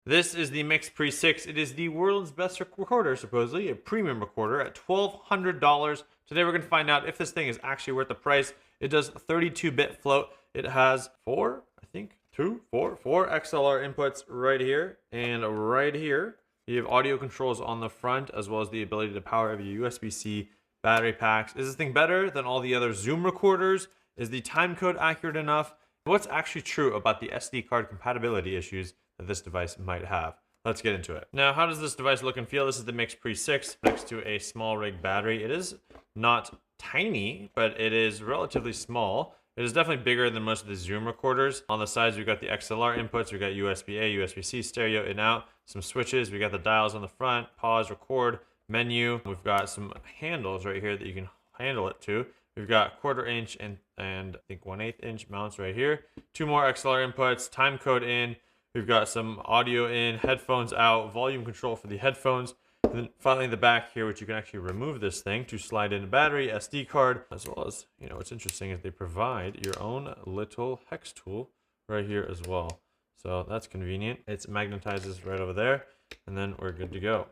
This is the MixPre-6. It is the world's best recorder, supposedly, a premium recorder at $1,200. Today we're going to find out if this thing is actually worth the price. It does 32-bit float. It has four XLR inputs right here, and right here you have audio controls on the front, as well as the ability to power over your USB-C battery packs. Is this thing better than all the other Zoom recorders? Is the time code accurate enough? What's actually true about the SD card compatibility issues that this device might have? Let's get into it. Now, how does this device look and feel? This is the MixPre-6 next to a small rig battery. It is not tiny, but it is relatively small. It is definitely bigger than most of the Zoom recorders. On the sides, we've got the XLR inputs. We've got USB-A, USB-C, stereo, in, out, some switches. We got the dials on the front, pause, record, menu. We've got some handles right here that you can handle it to. We've got 1/4 inch and I think 1/8 inch mounts right here. Two more XLR inputs, time code in. We've got some audio in, headphones out, volume control for the headphones. And then finally the back here, which you can actually remove this thing to slide in a battery, SD card, as well as, what's interesting is they provide your own little hex tool right here as well. So that's convenient. It magnetizes right over there, and then we're good to go.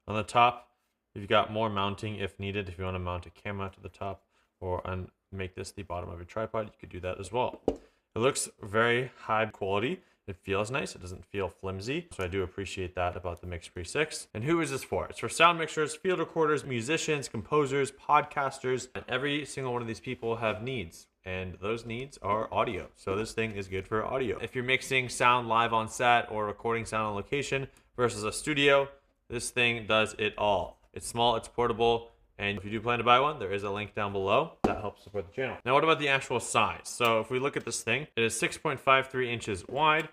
On the top, you've got more mounting if needed. If you want to mount a camera to the top or make this the bottom of your tripod, you could do that as well. It looks very high quality. It feels nice. It doesn't feel flimsy. So I do appreciate that about the MixPre-6. And who is this for? It's for sound mixers, field recorders, musicians, composers, podcasters, and every single one of these people have needs. And those needs are audio. So this thing is good for audio. If you're mixing sound live on set or recording sound on location versus a studio, this thing does it all. It's small, it's portable, and if you do plan to buy one, there is a link down below that helps support the channel. Now, what about the actual size? So if we look at this thing, it is 6.53 inches wide,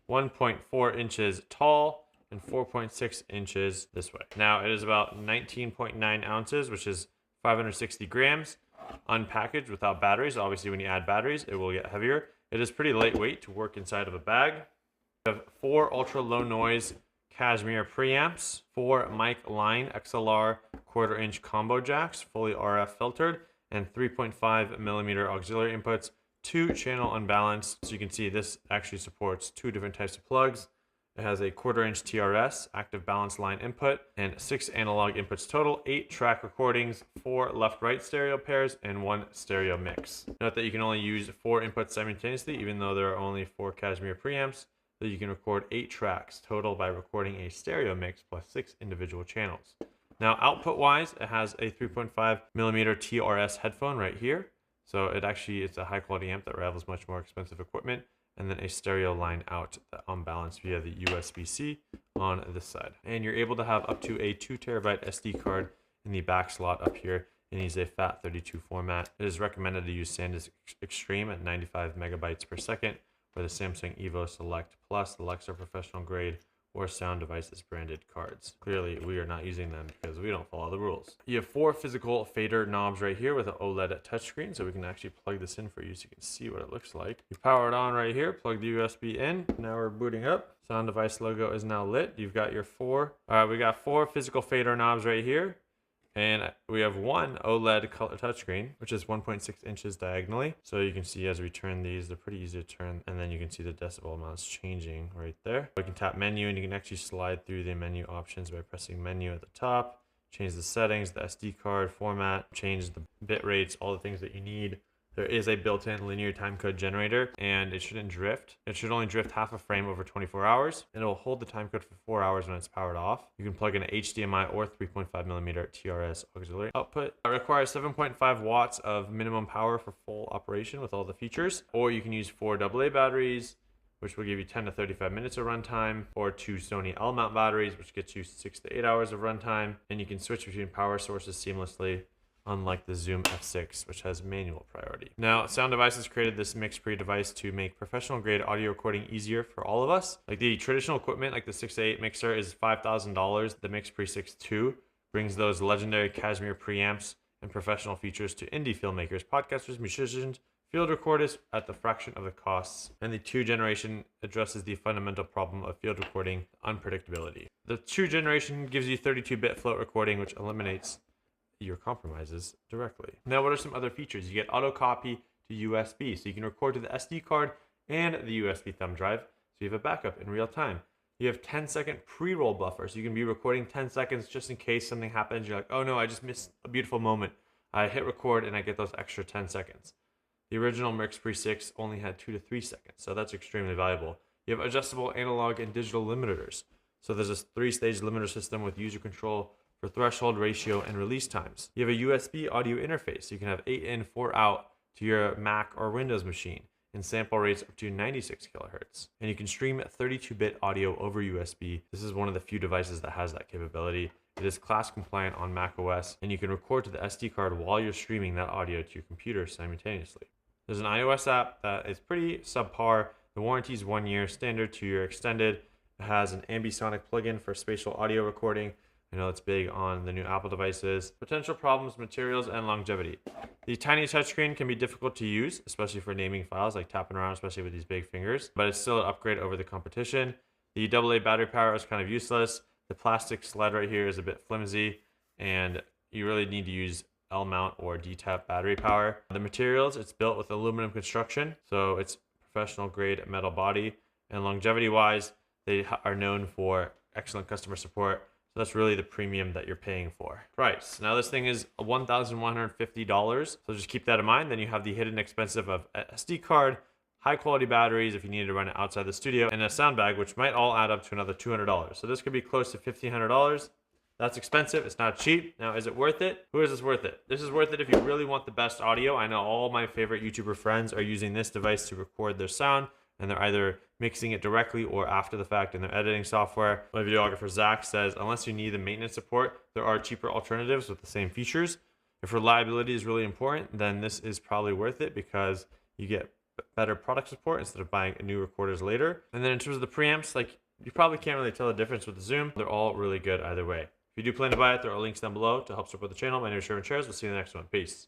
1.4 inches tall, and 4.6 inches this way. Now, it is about 19.9 ounces, which is 560 grams, unpackaged without batteries. Obviously, when you add batteries, it will get heavier. It is pretty lightweight to work inside of a bag. We have 4 ultra low noise cashmere preamps, 4 mic line XLR 1/4 inch combo jacks, fully RF filtered, and 3.5 millimeter auxiliary inputs, 2 channel unbalanced. So you can see this actually supports 2 different types of plugs. It has a 1/4 inch TRS, active balance line input, and 6 analog inputs total, 8 track recordings, 4 left-right stereo pairs, and 1 stereo mix. Note that you can only use 4 inputs simultaneously, even though there are only 4 cashmere preamps. So you can record 8 tracks total by recording a stereo mix plus 6 individual channels. Now, output-wise, it has a 3.5 millimeter TRS headphone right here. So it's a high-quality amp that rivals much more expensive equipment. And then a stereo line out on balance via the USB-C on this side. And you're able to have up to a 2 terabyte SD card in the back slot up here. It needs a FAT32 format. It is recommended to use SanDisk Extreme at 95 megabytes per second, or the Samsung Evo Select Plus, the Alexa Professional Grade, or Sound Devices branded cards. Clearly, we are not using them because we don't follow the rules. You have 4 physical fader knobs right here with an OLED touchscreen, so we can actually plug this in for you so you can see what it looks like. You power it on right here, plug the USB in. Now we're booting up. Sound Device logo is now lit. You've got your we got 4 physical fader knobs right here. And we have 1 OLED color touchscreen, which is 1.6 inches diagonally. So you can see as we turn these, they're pretty easy to turn. And then you can see the decibel amounts changing right there. We can tap menu, and you can actually slide through the menu options by pressing menu at the top, change the settings, the SD card format, change the bit rates, all the things that you need. There is a built-in linear timecode generator, and it shouldn't drift. It should only drift half a frame over 24 hours, and it will hold the timecode for 4 hours when it's powered off. You can plug in an HDMI or 3.5 millimeter TRS auxiliary output. It requires 7.5 watts of minimum power for full operation with all the features, or you can use 4 AA batteries, which will give you 10 to 35 minutes of runtime, or 2 Sony L-mount batteries, which gets you 6 to 8 hours of runtime, and you can switch between power sources seamlessly, unlike the Zoom F6, which has manual priority. Now, Sound Devices created this MixPre device to make professional grade audio recording easier for all of us. Like the traditional equipment, like the 6-8 mixer is $5,000. The MixPre-6 II brings those legendary cashmere preamps and professional features to indie filmmakers, podcasters, musicians, field recorders at the fraction of the costs. And the 2 generation addresses the fundamental problem of field recording unpredictability. The 2 generation gives you 32-bit float recording, which eliminates your compromises directly. Now, what are some other features? You get auto copy to USB, so you can record to the SD card and the USB thumb drive, so you have a backup in real time. You have 10-second pre-roll buffer, so you can be recording 10 seconds just in case something happens. You're like, oh no, I just missed a beautiful moment. I hit record and I get those extra 10 seconds. The original MixPre-6 only had 2 to 3 seconds, so that's extremely valuable. You have adjustable analog and digital limiters. So there's a 3-stage limiter system with user control for threshold, ratio, and release times. You have a USB audio interface, so you can have 8 in, 4 out to your Mac or Windows machine, and sample rates up to 96 kilohertz. And you can stream 32-bit audio over USB. This is one of the few devices that has that capability. It is class compliant on Mac OS, and you can record to the SD card while you're streaming that audio to your computer simultaneously. There's an iOS app that is pretty subpar. The warranty is 1 year, standard 2 year extended. It has an ambisonic plugin for spatial audio recording. I know it's big on the new Apple devices. Potential problems, materials, and longevity. The tiny touchscreen can be difficult to use, especially for naming files, like tapping around, especially with these big fingers, but it's still an upgrade over the competition. The AA battery power is kind of useless. The plastic sled right here is a bit flimsy, and you really need to use L-mount or D-tap battery power. The materials, it's built with aluminum construction, so it's professional grade metal body. And longevity wise, they are known for excellent customer support. So that's really the premium that you're paying for. Price. Now this thing is $1,150. So just keep that in mind. Then you have the hidden expensive of a SD card, high quality batteries if you need to run it outside the studio, and a sound bag, which might all add up to another $200. So this could be close to $1,500. That's expensive. It's not cheap. Now, is it worth it? Who is this worth it? This is worth it if you really want the best audio. I know all my favorite YouTuber friends are using this device to record their sound, and they're either mixing it directly or after the fact in their editing software. My videographer Zach says, unless you need the maintenance support, there are cheaper alternatives with the same features. If reliability is really important, then this is probably worth it because you get better product support instead of buying new recorders later. And then in terms of the preamps, like you probably can't really tell the difference with the Zoom. They're all really good either way. If you do plan to buy it, there are links down below to help support the channel. My name is Shervin. We'll see you in the next one. Peace.